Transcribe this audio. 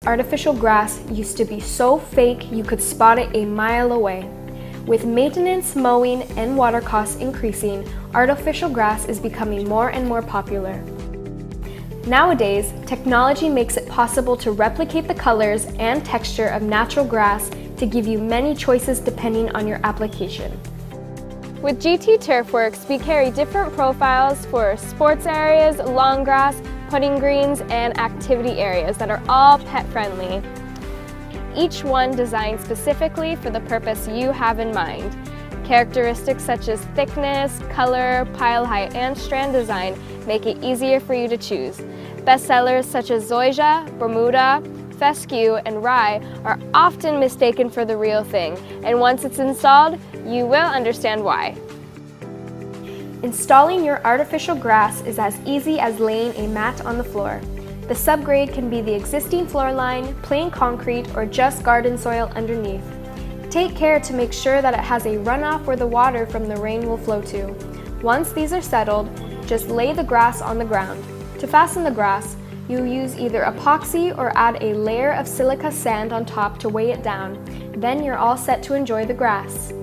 Artificial grass used to be so fake you could spot it a mile away. With maintenance, mowing, and water costs increasing, artificial grass is becoming more and more popular. Nowadays, technology makes it possible to replicate the colors and texture of natural grass to give you many choices depending on your application. With GT Turfworks, we carry different profiles for sports areas, long grass, putting greens, and activity areas that are all pet-friendly. Each one designed specifically for the purpose you have in mind. Characteristics such as thickness, color, pile height, and strand design make it easier for you to choose. Bestsellers such as Zoysia, Bermuda, Fescue, and Rye are often mistaken for the real thing, and once it's installed, you will understand why. Installing your artificial grass is as easy as laying a mat on the floor. The subgrade can be the existing floor line, plain concrete, or just garden soil underneath. Take care to make sure that it has a runoff where the water from the rain will flow to. Once these are settled, just lay the grass on the ground. To fasten the grass, you use either epoxy or add a layer of silica sand on top to weigh it down. Then you're all set to enjoy the grass.